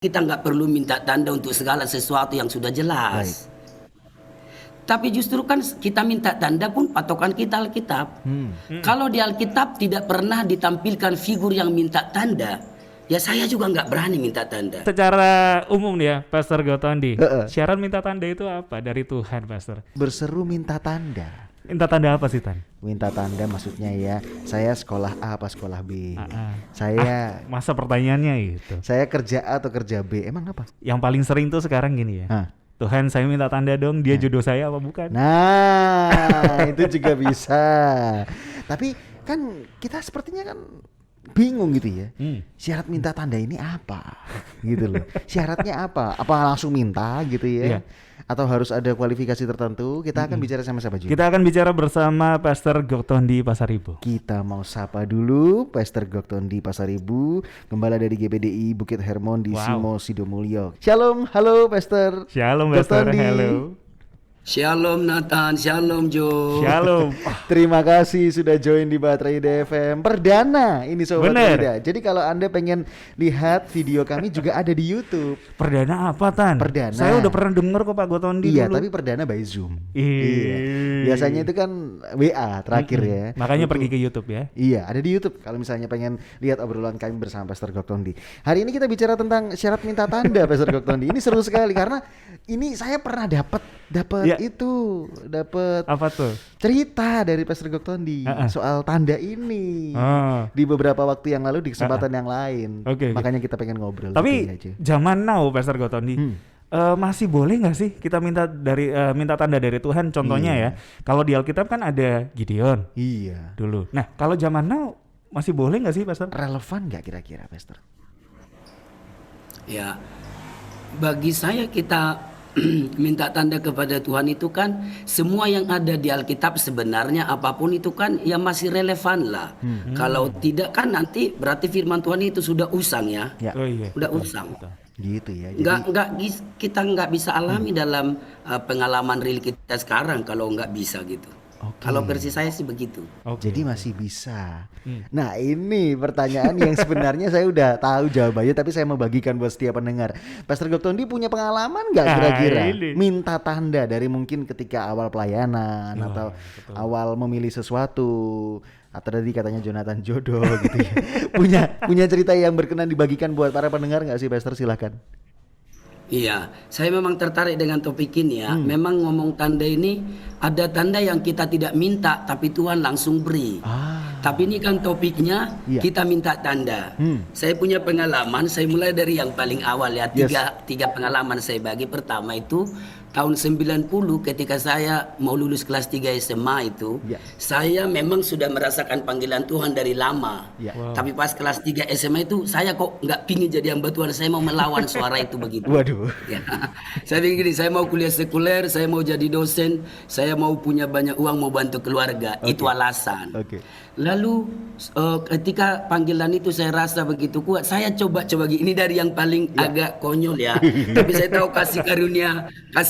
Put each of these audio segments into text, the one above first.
kita nggak perlu minta tanda untuk segala sesuatu yang sudah jelas. Tapi justru kan kita minta tanda pun patokan kita Alkitab. Kalau di Alkitab tidak pernah ditampilkan figur yang minta tanda, ya saya juga nggak berani minta tanda. Secara umum nih ya, Pastor Gotondi, syarat minta tanda itu apa dari Tuhan, Pastor? Berseru minta tanda. Minta tanda apa sih, Tan? Minta tanda maksudnya ya, saya sekolah A apa sekolah B. Saya Masa pertanyaannya itu. saya kerja A atau kerja B. Emang apa? Yang paling sering tuh sekarang gini ya. Hah. Tuhan, saya minta tanda dong, dia jodoh saya apa bukan? Nah, itu juga bisa. Tapi kan kita sepertinya kan bingung gitu ya. Syarat minta tanda ini apa? Gitu loh. Syaratnya apa? Apa langsung minta gitu ya? Iya. Atau harus ada kualifikasi tertentu? Kita akan bicara sama siapa juga? Kita akan bicara bersama Pastor Gotondi Pasaribu. Kita mau sapa dulu Pastor Goktondi Pasaribu, gembala dari GPDI Bukit Hermon di Wow. Simo Sidomulyo. Shalom, halo Pastor. Shalom, Pastor. Goktondi. Hello. Shalom Nathan, shalom Jo. Shalom. Terima kasih sudah join di Baterai DFM perdana ini Sobat Bener. Muda. Jadi kalau Anda pengen lihat video kami juga ada di YouTube. Perdana apa, Tan? Perdana. Saya udah pernah denger kok Pak Gotondi Iya, dulu. tapi perdana by Zoom. Iya. Biasanya itu kan WA terakhir ya. Makanya Itu- pergi ke YouTube ya. Iya, ada di YouTube kalau misalnya pengen lihat obrolan kami bersama Pastor Goktondi. Hari ini kita bicara tentang syarat minta tanda Pastor Goktondi. Ini seru sekali karena ini saya pernah dapat Iya. dapat Apa tuh? cerita dari Pastor Goktondi soal tanda ini. Oh. Di beberapa waktu yang lalu di kesempatan yang lain. Oke. Makanya kita pengen ngobrol. Tapi gitu aja. zaman now, Pastor Gotondi, masih boleh nggak sih kita minta tanda dari Tuhan? Contohnya ya, kalau di Alkitab kan ada Gideon Iya. dulu. Nah, kalau zaman now masih boleh nggak sih, Pastor? Relevan nggak kira-kira Pastor? Ya, bagi saya kita minta tanda kepada Tuhan itu kan semua yang ada di Alkitab sebenarnya apapun itu kan ya masih relevan lah. Kalau tidak kan nanti berarti firman Tuhan itu sudah usang ya. Ya. Oh iya. Udah usang. Gitu ya. Jadi Kita nggak bisa alami dalam pengalaman real kita sekarang kalau nggak bisa gitu. Oke. Kalau versi saya sih begitu. Oke. Jadi masih bisa. Nah ini pertanyaan yang sebenarnya saya udah tahu jawabannya, tapi saya mau bagikan buat setiap pendengar. Pastor Goktondi punya pengalaman nggak Nah, kira-kira ini. minta tanda dari mungkin ketika awal pelayanan atau awal memilih sesuatu, atau tadi katanya Jonathan jodoh gitu ya. punya cerita yang berkenan dibagikan buat para pendengar nggak sih Pastor? Silakan. Iya, saya memang tertarik dengan topik ini ya. Memang ngomong tanda ini ada tanda yang kita tidak minta tapi Tuhan langsung beri. Tapi ini kan topiknya Iya. kita minta tanda. Saya punya pengalaman, saya mulai dari yang paling awal ya. Tiga pengalaman saya bagi. Pertama itu tahun 90 ketika saya mau lulus kelas 3 SMA itu, Iya. saya memang sudah merasakan panggilan Tuhan dari lama. Iya. Wow. Tapi pas kelas 3 SMA itu saya kok nggak pingin jadi hamba Tuhan, saya mau melawan suara itu begitu. Waduh. Ya. Saya pikir gini, saya mau kuliah sekuler, saya mau jadi dosen, saya mau punya banyak uang, mau bantu keluarga. Itu alasan. Oke. Lalu ketika panggilan itu saya rasa begitu kuat, saya coba ini dari yang paling agak konyol ya. Tapi saya tahu kasih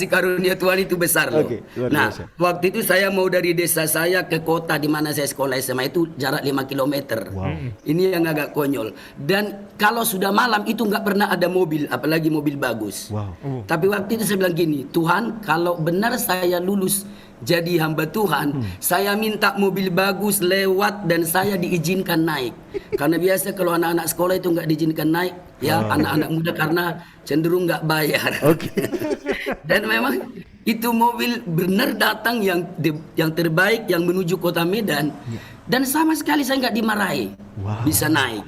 karunia Tuhan itu besar loh. Oke, luar Nah, biasa. waktu itu saya mau dari desa saya ke kota di mana saya sekolah SMA itu jarak 5 km. Ini yang agak konyol. Dan kalau sudah malam itu nggak pernah ada mobil, apalagi mobil bagus. Wow. Tapi waktu itu saya bilang gini, Tuhan kalau benar saya lulus jadi hamba Tuhan, saya minta mobil bagus lewat dan saya diizinkan naik. Karena biasa kalau anak-anak sekolah itu nggak diizinkan naik, ya anak-anak muda karena cenderung nggak bayar. Oke. Dan memang itu mobil benar datang yang terbaik yang menuju kota Medan. Dan sama sekali saya nggak dimarahi, bisa naik.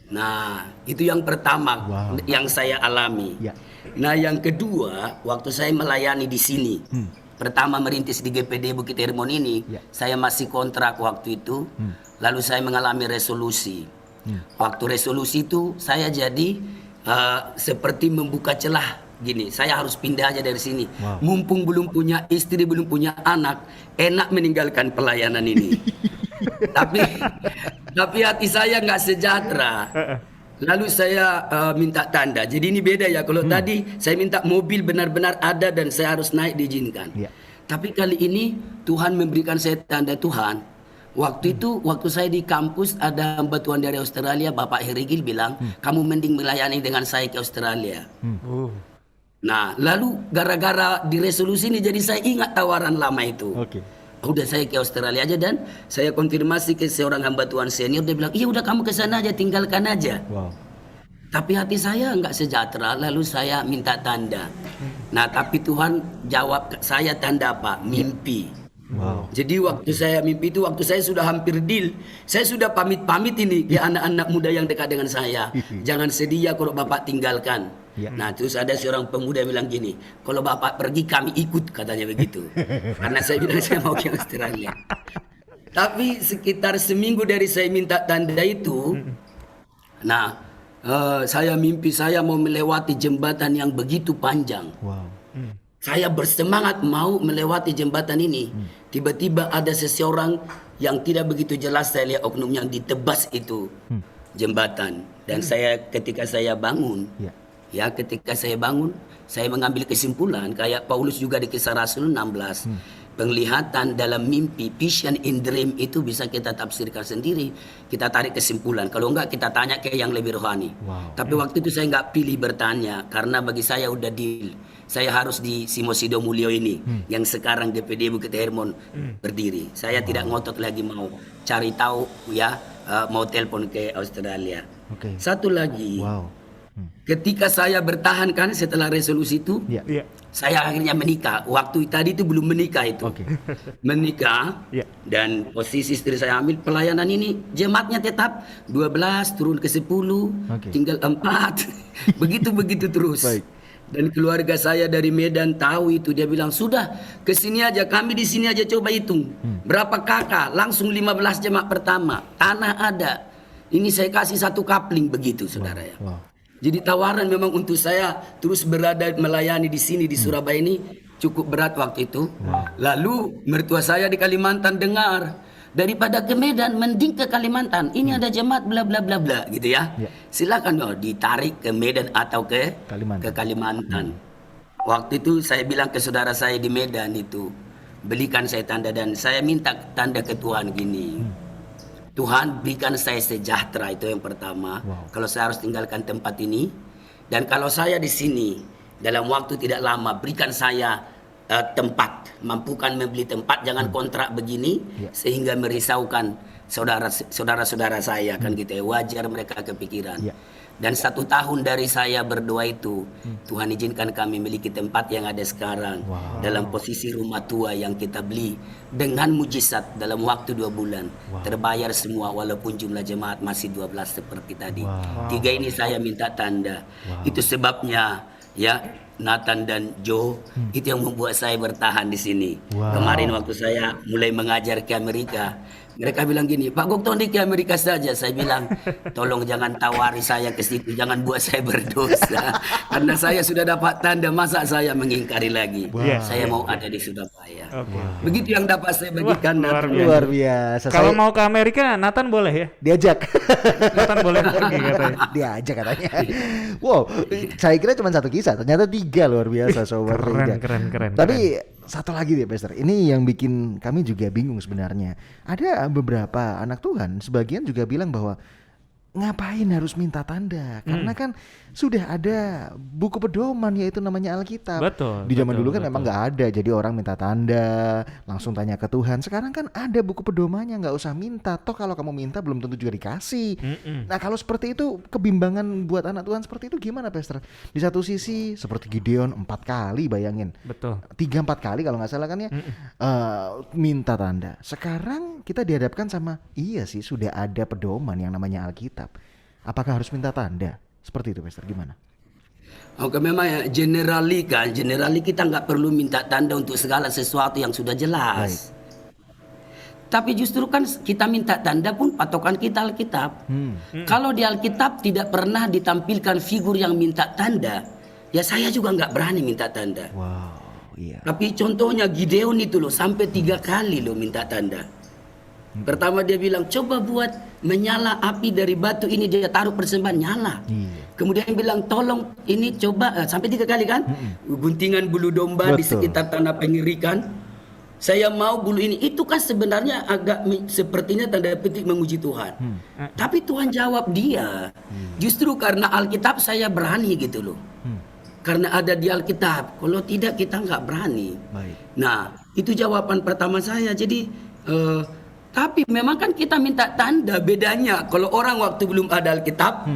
Nah, itu yang pertama yang saya alami. Ya. Nah, yang kedua, waktu saya melayani di sini, pertama merintis di GPD Bukit Hermon ini, saya masih kontrak waktu itu, lalu saya mengalami resolusi. Waktu resolusi itu saya jadi seperti membuka celah gini, saya harus pindah aja dari sini. Mumpung belum punya istri, belum punya anak, enak meninggalkan pelayanan ini. tapi hati saya nggak sejahtera. Lalu saya minta tanda. Jadi ini beda ya. Kalau tadi saya minta mobil benar-benar ada dan saya harus naik diizinkan. Iya. Tapi kali ini Tuhan memberikan saya tanda Tuhan. Waktu itu, waktu saya di kampus ada hamba Tuhan dari Australia, Bapak Herigil bilang, kamu mending melayani dengan saya ke Australia. Oh. Nah, lalu gara-gara di resolusi ini jadi saya ingat tawaran lama itu. Oke. Udah saya ke Australia aja dan saya konfirmasi ke seorang hamba Tuhan senior, dia bilang, iya udah kamu ke sana aja, tinggalkan aja. Wow. Tapi hati saya nggak sejahtera, lalu saya minta tanda. Nah, tapi Tuhan jawab saya tanda apa? Mimpi. Wow. Jadi waktu saya mimpi itu, waktu saya sudah hampir deal, saya sudah pamit-pamit ini ke anak-anak muda yang dekat dengan saya. Jangan sedih ya kalau Bapak tinggalkan. Ya. Nah, terus ada seorang pemuda bilang gini, kalau Bapak pergi kami ikut, katanya begitu. Karena saya bilang saya mau ke Australia. Tapi sekitar seminggu dari saya minta tanda itu, nah, saya mimpi saya mau melewati jembatan yang begitu panjang. Wow. Saya bersemangat mau melewati jembatan ini. Tiba-tiba ada seseorang yang tidak begitu jelas, saya lihat oknum yang ditebas itu jembatan. Dan saya ketika saya bangun, ketika saya bangun, saya mengambil kesimpulan kayak Paulus juga di Kisah Rasul 16. Penglihatan dalam mimpi, vision in dream itu bisa kita tafsirkan sendiri. Kita tarik kesimpulan. Kalau enggak kita tanya ke yang lebih rohani. Wow. Tapi waktu itu saya enggak pilih bertanya. Karena bagi saya udah deal. Saya harus di Simosido Mulyo ini. Yang sekarang DPD Bukit Hermon berdiri. Saya tidak ngotot lagi mau cari tahu ya. Mau telepon ke Australia. Oke. Satu lagi. Wow. Ketika saya bertahan kan setelah resolusi itu. Iya. Saya akhirnya menikah. Waktu tadi itu belum menikah itu. Oke. Menikah dan posisi istri saya hamil, pelayanan ini jemaatnya tetap 12 turun ke 10, tinggal 4. Begitu terus. Baik. Dan keluarga saya dari Medan tahu itu, dia bilang, "Sudah, ke sini aja, kami di sini aja coba hitung. Berapa kakak? Langsung 15 jemaat pertama. Tanah ada. Ini saya kasih 1 kapling begitu, saudara ya." Wow. Jadi tawaran memang untuk saya terus berada melayani di sini di Surabaya ini cukup berat waktu itu. Lalu mertua saya di Kalimantan dengar, daripada ke Medan mending ke Kalimantan. Ini ada jemaat bla bla bla bla gitu ya. Silakan ditarik ke Medan atau ke Kalimantan. Waktu itu saya bilang ke saudara saya di Medan itu, belikan saya tanda dan saya minta tanda ke Tuhan gini. Tuhan berikan saya sejahtera, itu yang pertama. Kalau saya harus tinggalkan tempat ini, dan kalau saya di sini dalam waktu tidak lama berikan saya tempat, mampukan membeli tempat, jangan kontrak begini sehingga merisaukan saudara-saudara saya kan gitu ya. Wajar mereka kepikiran. Dan 1 tahun dari saya berdoa itu, Tuhan izinkan kami memiliki tempat yang ada sekarang. Dalam posisi rumah tua yang kita beli. Dengan mujizat dalam waktu 2 bulan. Terbayar semua walaupun jumlah jemaat masih 12 seperti tadi. 3 ini saya minta tanda. Itu sebabnya ya Nathan dan Joe itu yang membuat saya bertahan di sini. Kemarin waktu saya mulai mengajar ke Amerika, mereka bilang gini, Pak Goktondi ke Amerika saja. Saya bilang, tolong jangan tawari saya ke situ, jangan buat saya berdosa. Karena saya sudah dapat tanda, masa saya mengingkari lagi. Saya mau ada di Surabaya. Begitu yang dapat saya bagikan. Luar biasa. Kalau mau ke Amerika, Nathan boleh ya? Diajak. Nathan boleh pergi katanya. Diajak katanya. Wow, saya kira cuma 1 kisah, ternyata 3, luar biasa sobat. Keren. Tapi satu lagi deh Pastor, ini yang bikin kami juga bingung sebenarnya. Ada beberapa anak Tuhan, sebagian juga bilang bahwa ngapain harus minta tanda? Karena kan sudah ada buku pedoman yaitu namanya Alkitab. Betul. Di zaman dulu kan memang nggak ada, jadi orang minta tanda, langsung tanya ke Tuhan. Sekarang kan ada buku pedomannya, nggak usah minta. Toh kalau kamu minta belum tentu juga dikasih. Nah kalau seperti itu, kebimbangan buat anak Tuhan seperti itu gimana Pastor? Di satu sisi seperti Gideon 4 kali, bayangin. Betul. 3-4 kali kalau nggak salah kan ya, minta tanda. Sekarang kita dihadapkan sama, iya sih sudah ada pedoman yang namanya Alkitab. Apakah harus minta tanda? Seperti itu Pastor, gimana? Oke, memang ya, generali kita nggak perlu minta tanda untuk segala sesuatu yang sudah jelas. Tapi justru kan kita minta tanda pun patokan kita Alkitab. Kalau di Alkitab tidak pernah ditampilkan figur yang minta tanda, ya saya juga nggak berani minta tanda. Wow, iya. Tapi contohnya Gideon itu loh, sampai 3 kali loh minta tanda. Pertama dia bilang, coba buat menyala api dari batu ini, dia taruh persembahan nyala. Kemudian bilang, tolong ini coba, sampai 3 kali kan, guntingan bulu domba di sekitar tanah pengirikan. Saya mau bulu ini. Itu kan sebenarnya agak sepertinya tanda petik menguji Tuhan. Tapi Tuhan jawab dia. Justru karena Alkitab saya berani gitu loh. Karena ada di Alkitab. Kalau tidak kita nggak berani. Baik. Nah, itu jawaban pertama saya. Jadi, tapi memang kan kita minta tanda. Bedanya kalau orang waktu belum ada Alkitab,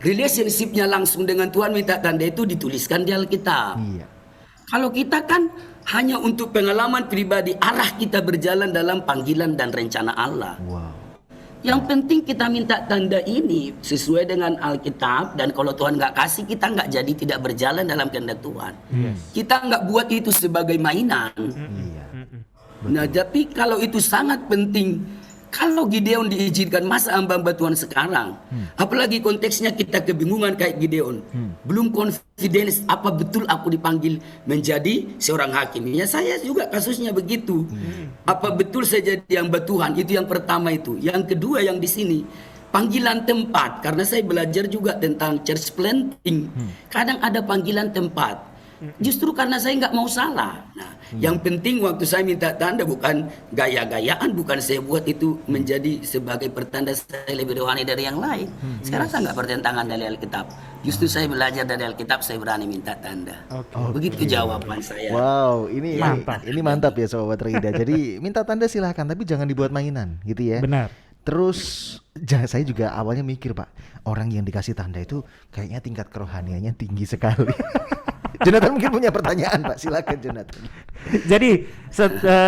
relationship-nya langsung dengan Tuhan minta tanda itu dituliskan di Alkitab. Iya. Kalau kita kan hanya untuk pengalaman pribadi, arah kita berjalan dalam panggilan dan rencana Allah. Wow. Yang penting kita minta tanda ini sesuai dengan Alkitab, dan kalau Tuhan nggak kasih, kita nggak jadi tidak berjalan dalam kehendak Tuhan. Kita nggak buat itu sebagai mainan. Iya. Nah, tapi kalau itu sangat penting. Kalau Gideon diizinkan masa hamba Tuhan sekarang, apalagi konteksnya kita kebingungan kayak Gideon, belum confidence apa betul aku dipanggil menjadi seorang hakim. Ya saya juga kasusnya begitu. Apa betul saya jadi hamba Tuhan? Itu yang pertama itu. Yang kedua yang di sini panggilan tempat, karena saya belajar juga tentang church planting. Kadang ada panggilan tempat. Justru karena saya nggak mau salah. Nah, yang penting waktu saya minta tanda bukan gaya-gayaan, bukan saya buat itu menjadi sebagai pertanda saya lebih rohani dari yang lain. Saya rasa nggak bertentangan dari Alkitab. Justru saya belajar dari Alkitab, saya berani minta tanda. Begitu jawaban saya. Wow, ini Mantap. ini mantap ya Sobat Rida. Jadi minta tanda silahkan, tapi jangan dibuat mainan, gitu ya. Benar. Terus saya juga awalnya mikir Pak, orang yang dikasih tanda itu kayaknya tingkat kerohaniannya tinggi sekali. Jonathan mungkin punya pertanyaan Pak, silakan Jonathan. Jadi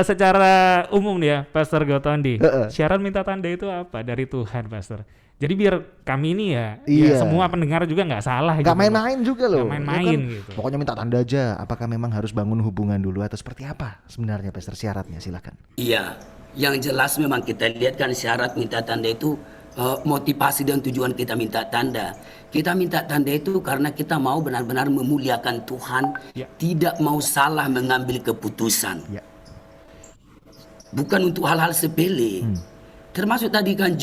secara umum nih ya, Pastor Gotondi, syarat minta tanda itu apa dari Tuhan, Pastor? Jadi biar kami ini ya Iya. semua pendengar juga nggak salah. Gak gitu, main-main juga loh. Nggak main-main Ya kan, gitu. Pokoknya minta tanda aja. Apakah memang harus bangun hubungan dulu atau seperti apa sebenarnya Pastor syaratnya? Silakan. Iya, yang jelas memang kita lihat kan syarat minta tanda itu motivasi dan tujuan kita minta tanda. Kita minta tanda itu karena kita mau benar-benar memuliakan Tuhan, tidak mau salah mengambil keputusan. Ya. Bukan untuk hal-hal sepele. Termasuk tadi kan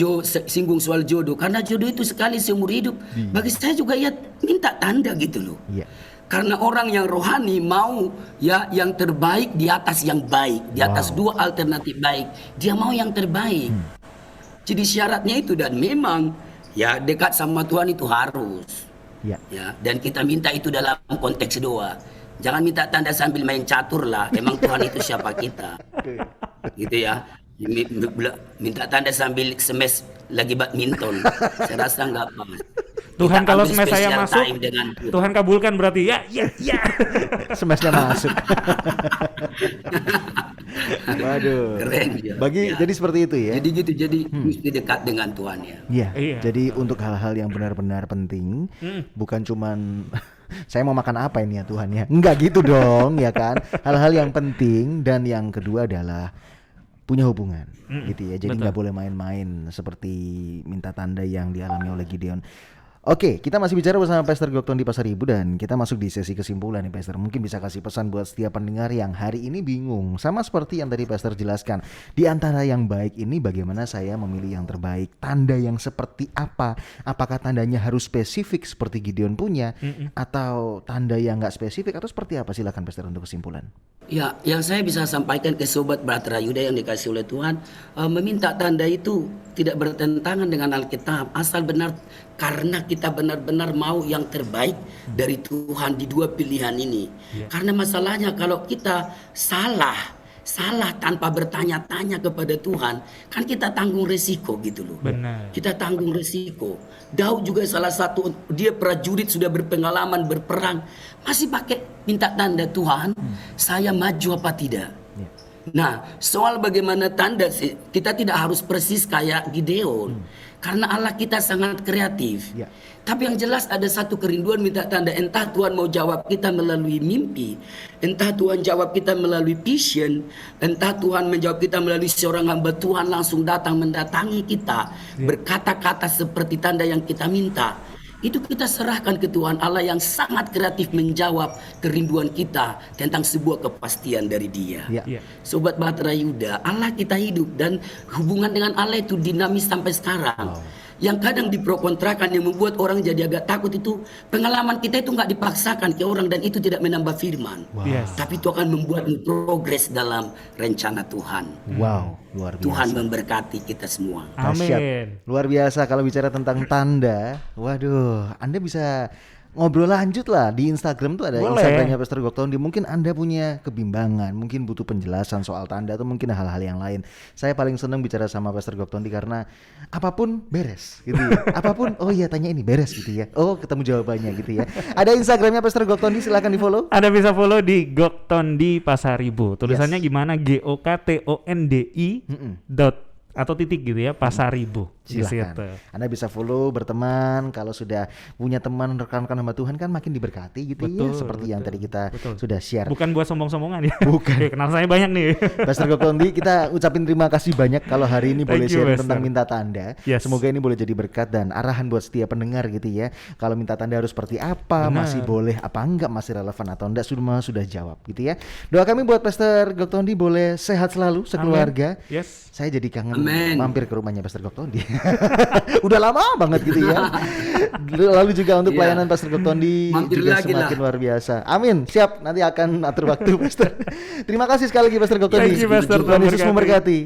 singgung soal jodoh, karena jodoh itu sekali seumur hidup. Bagi saya juga ya minta tanda gitu loh. Iya. Karena orang yang rohani mau ya yang terbaik di atas yang baik, di atas dua alternatif baik. Dia mau yang terbaik. Jadi syaratnya itu, dan memang ya dekat sama Tuhan itu harus. Ya. Ya, dan kita minta itu dalam konteks doa. Jangan minta tanda sambil main catur lah. Emang Tuhan itu siapa kita? Gitu ya. Minta tanda sambil smash lagi badminton. Saya rasa nggak pas. Tuhan Kita kalau ambil smash saya special masuk, time dengan Tuhan kabulkan berarti ya. Smashnya masuk. Waduh. Keren ya. Jadi seperti itu ya. Jadi gitu, jadi mesti dekat dengan Tuhan ya. Iya. Iya. Jadi untuk hal-hal yang benar-benar penting, bukan cuman saya mau makan apa ini ya Tuhan ya. Enggak gitu dong, ya kan? Hal-hal yang penting, dan yang kedua adalah punya hubungan, gitu ya. Jadi nggak boleh main-main seperti minta tanda yang dialami oleh Gideon. Oke, kita masih bicara bersama Pastor Gokton di Pasar Ibu, dan kita masuk di sesi kesimpulan nih Pastor. Mungkin bisa kasih pesan buat setiap pendengar yang hari ini bingung, sama seperti yang tadi Pastor jelaskan. Di antara yang baik ini bagaimana saya memilih yang terbaik? Tanda yang seperti apa? Apakah tandanya harus spesifik seperti Gideon punya, atau tanda yang nggak spesifik, atau seperti apa? Silakan Pastor untuk kesimpulan. Ya, yang saya bisa sampaikan ke Sobat Bahtera Yuda yang dikasih oleh Tuhan, meminta tanda itu tidak bertentangan dengan Alkitab, asal benar karena kita benar-benar mau yang terbaik dari Tuhan di dua pilihan ini. Karena masalahnya kalau kita salah tanpa bertanya-tanya kepada Tuhan, kan kita tanggung resiko gitu loh. Benar. Kita tanggung resiko. Daud juga salah satu, dia prajurit sudah berpengalaman berperang, masih pakai minta tanda Tuhan, saya maju apa tidak. Nah, soal bagaimana tanda, kita tidak harus persis kayak Gideon. Karena Allah kita sangat kreatif. Tapi yang jelas ada satu kerinduan minta tanda. Entah Tuhan mau jawab kita melalui mimpi, entah Tuhan jawab kita melalui vision, entah Tuhan menjawab kita melalui seorang hamba Tuhan langsung datang mendatangi kita, berkata-kata seperti tanda yang kita minta. Itu kita serahkan ke Tuhan Allah yang sangat kreatif menjawab kerinduan kita tentang sebuah kepastian dari Dia. Sobat Bahtera Yuda, Allah kita hidup dan hubungan dengan Allah itu dinamis sampai sekarang. yang kadang diprokontrakan yang membuat orang jadi agak takut itu pengalaman kita itu nggak dipaksakan ke orang dan itu tidak menambah firman. Yes. Tapi itu akan membuat progres dalam rencana Tuhan. Wow, luar biasa. Tuhan memberkati kita semua. Dahsyat. Amin. Luar biasa kalau bicara tentang tanda. Waduh, Anda bisa ngobrol lanjut lah di Instagram tuh ada Boleh. Instagramnya Pastor Goktondi. Mungkin Anda punya kebimbangan, mungkin butuh penjelasan soal tanda atau mungkin hal-hal yang lain. Saya paling senang bicara sama Pastor Goktondi karena apapun beres gitu ya. Apapun, oh iya tanya ini beres gitu ya. Oh ketemu jawabannya gitu ya. Ada Instagramnya Pastor Goktondi, silakan di follow. Anda bisa follow di Goktondi Pasaribu. Tulisannya gimana? GOKTONDI atau titik gitu ya, Pasaribu. Di Silahkan. situ. Anda bisa follow, berteman. Kalau sudah punya teman rekan-rekan hamba Tuhan kan makin diberkati gitu ya. Seperti yang tadi kita sudah share. Bukan buat sombong-sombongan ya. Bukan. Oke, kenal saya banyak nih. Pastor Goktondi, kita ucapin terima kasih banyak kalau hari ini boleh Thank you, share Pastor. tentang minta tanda. Yes. Semoga ini boleh jadi berkat dan arahan buat setiap pendengar gitu ya. Kalau minta tanda harus seperti apa, Benar. masih boleh apa enggak, masih relevan atau enggak, sudah jawab gitu ya. Doa kami buat Pastor Goktondi boleh sehat selalu sekeluarga. Amin. Yes. Saya jadi kangen Amin. mampir ke rumahnya Pastor Goktondi. Udah lama banget gitu ya. Lalu juga untuk Iya. pelayanan Pastor Goktondi Mampir juga lagi semakin lah. luar biasa. Amin. Siap, nanti akan atur waktu Pastor. Terima kasih sekali lagi Pastor Goktondi. Thank you, Pastor. Tuhan Yesus Tuhan memberkati.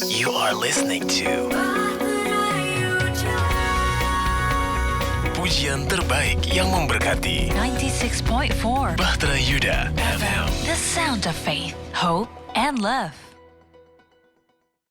You are listening to pujian terbaik yang memberkati 96.4 Bahtera Yuda FM. The sound of faith, hope, and love.